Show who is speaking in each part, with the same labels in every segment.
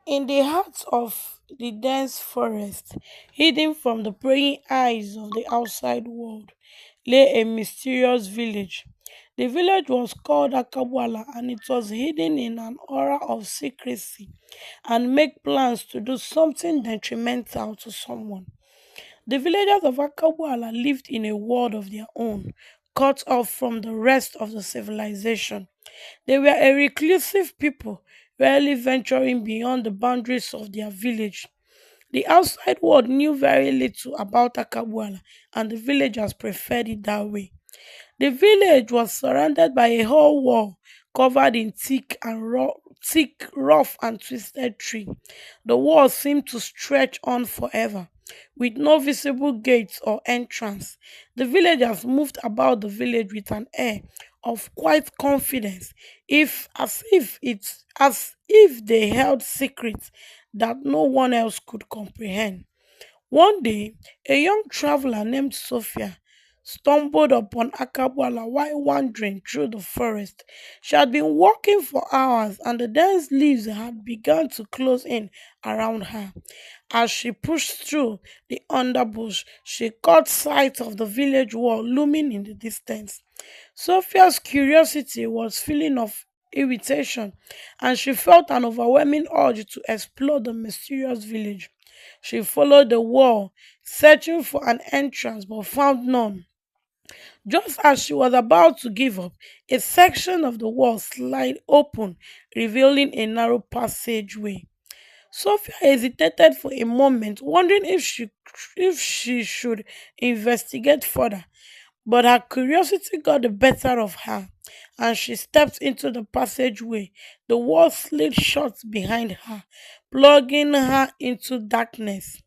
Speaker 1: In the heart of the dense forest, hidden from the praying eyes of the outside world, lay a mysterious village. The village was called Akabwala and it was hidden in an aura of secrecy and make plans to do something detrimental to someone. The villagers of Akabwala lived in a world of their own, cut off from the rest of the civilization. They were a reclusive people, rarely venturing beyond the boundaries of their village. The outside world knew very little about Akabwala, and the villagers preferred it that way. The village was surrounded by a whole wall covered in thick, rough, and twisted tree. The wall seemed to stretch on forever, with no visible gates or entrance. The villagers moved about the village with an air of quiet confidence, if as if they held secrets that no one else could comprehend. One day, a young traveler named Sophia stumbled upon Akabwala while wandering through the forest. She had been walking for hours and the dense leaves had begun to close in around her. As she pushed through the underbush, she caught sight of the village wall looming in the distance. Sophia's curiosity was filling of irritation, and she felt an overwhelming urge to explore the mysterious village. She followed the wall, searching for an entrance but found none. Just as she was about to give up, a section of the wall slid open, revealing a narrow passageway. Sophia hesitated for a moment, wondering if she should investigate further. But her curiosity got the better of her, and she stepped into the passageway. The wall slid shut behind her, plunging her into darkness.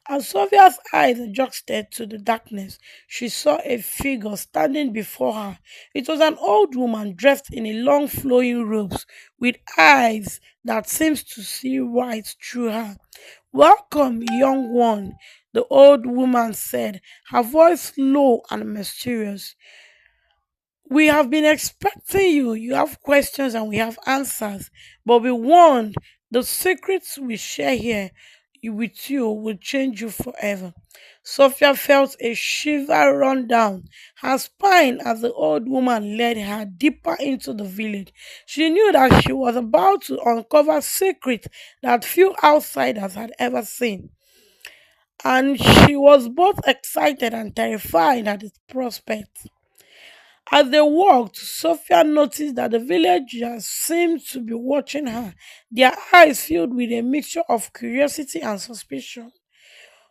Speaker 1: As Sophia's eyes adjusted to the darkness, she saw a figure standing before her. It was an old woman dressed in a long flowing robes, with eyes that seemed to see right through her. Welcome, young one, the old woman said, her voice low and mysterious. We have been expecting you. You have questions and we have answers. But be warned, the secrets we share here with you will change you forever. Sophia felt a shiver run down her spine as the old woman led her deeper into the village. She knew that she was about to uncover secrets that few outsiders had ever seen, and she was both excited and terrified at its prospect. As they walked, Sophia noticed that the villagers seemed to be watching her, their eyes filled with a mixture of curiosity and suspicion.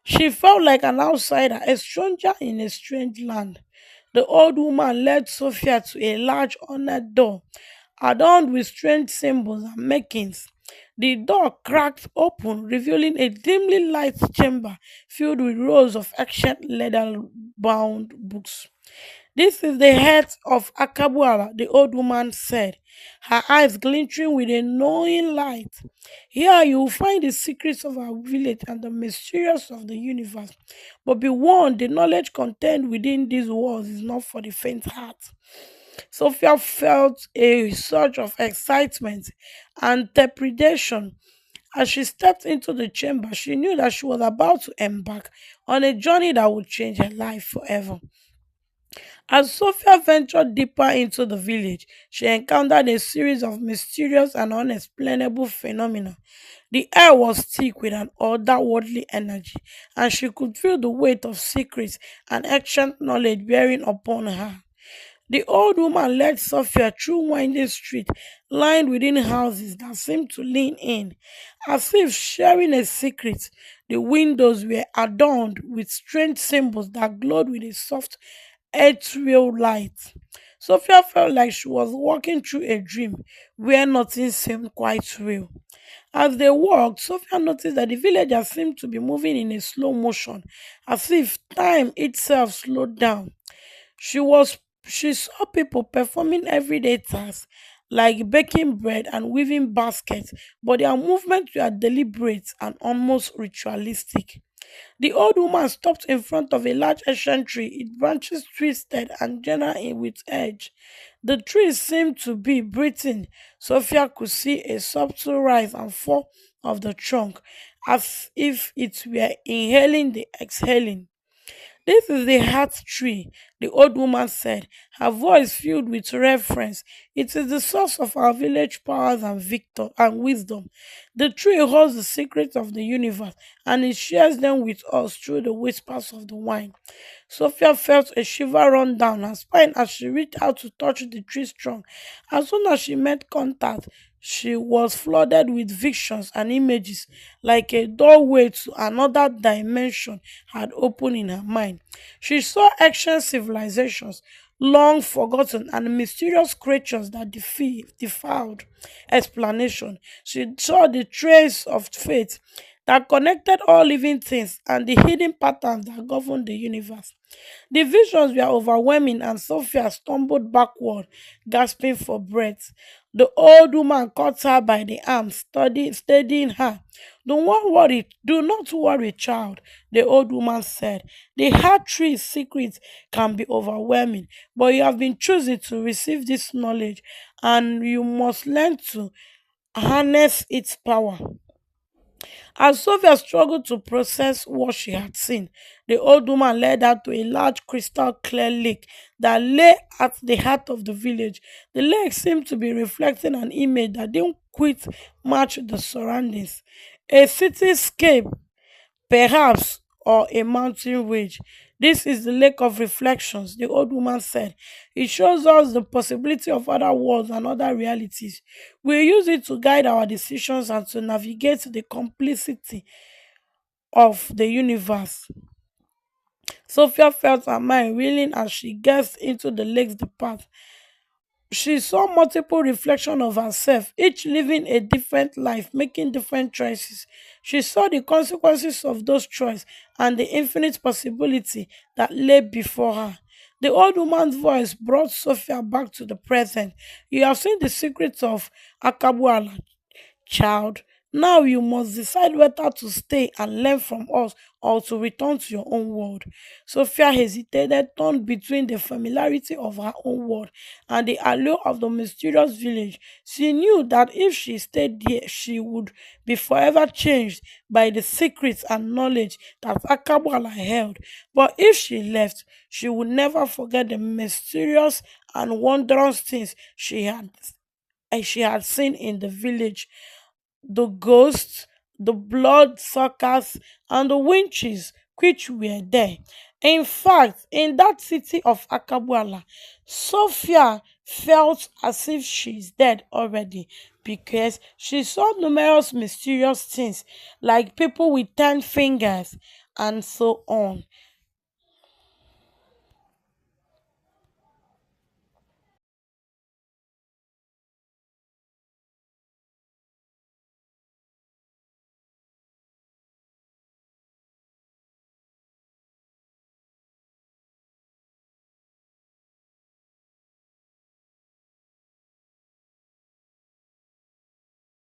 Speaker 1: She felt like an outsider, a stranger in a strange land. The old woman led Sophia to a large ornate door, adorned with strange symbols and markings. The door cracked open, revealing a dimly lighted chamber filled with rows of ancient leather bound books. This is the head of Akabuala, the old woman said, her eyes glittering with a knowing light. Here you will find the secrets of our village and the mysteries of the universe. But be warned, the knowledge contained within these walls is not for the faint heart. Sophia felt a surge of excitement and trepidation. As she stepped into the chamber, she knew that she was about to embark on a journey that would change her life forever. As Sophia ventured deeper into the village, she encountered a series of mysterious and unexplainable phenomena. The air was thick with an otherworldly energy, and she could feel the weight of secrets and ancient knowledge bearing upon her. The old woman led Sophia through winding streets lined within houses that seemed to lean in, as if sharing a secret. The windows were adorned with strange symbols that glowed with a soft ethereal light. Sophia felt like she was walking through a dream where nothing seemed quite real. As they walked, Sophia noticed that the villagers seemed to be moving in a slow motion, as if time itself slowed down. She saw people performing everyday tasks like baking bread and weaving baskets, but their movements were deliberate and almost ritualistic. The old woman stopped in front of a large ancient tree, its branches twisted and general with edge. The tree seemed to be breathing. Sophia could see a subtle rise and fall of the trunk, as if it were inhaling the exhaling. This is the heart tree, the old woman said, her voice filled with reverence. It is the source of our village powers and victor and wisdom. The tree holds the secrets of the universe, and it shares them with us through the whispers of the wine. Sophia felt a shiver run down her spine as she reached out to touch the tree's trunk. As soon as she made contact, she was flooded with visions and images, like a doorway to another dimension had opened in her mind. She saw ancient civilizations, long forgotten, and mysterious creatures that defied explanation. She saw the trace of fate that connected all living things and the hidden patterns that govern the universe. The visions were overwhelming, and Sophia stumbled backward, gasping for breath. The old woman caught her by the arm, steadying her. Do not worry, child, the old woman said. The heart tree's secret can be overwhelming, but you have been choosing to receive this knowledge, and you must learn to harness its power. As Sophia struggled to process what she had seen, the old woman led her to a large crystal clear lake that lay at the heart of the village. The lake seemed to be reflecting an image that didn't quite match the surroundings. A cityscape, perhaps, or a mountain range. This is the lake of reflections, the old woman said. It shows us the possibility of other worlds and other realities. We use it to guide our decisions and to navigate the complexity of the universe. Sophia felt her mind reeling as she gazed into the lake's depths. She saw multiple reflections of herself, each living a different life, making different choices. She saw the consequences of those choices and the infinite possibility that lay before her. The old woman's voice brought Sophia back to the present. You have seen the secrets of Akabuala, child. Now you must decide whether to stay and learn from us or to return to your own world. Sophia hesitated, torn between the familiarity of her own world and the allure of the mysterious village. She knew that if she stayed there, she would be forever changed by the secrets and knowledge that Akabala held. But if she left, she would never forget the mysterious and wondrous things she had seen in the village, the ghosts, the bloodsuckers, and the winches which were there. In fact, in that city of Akabuala, Sophia felt as if she's dead already because she saw numerous mysterious things like people with 10 fingers and so on.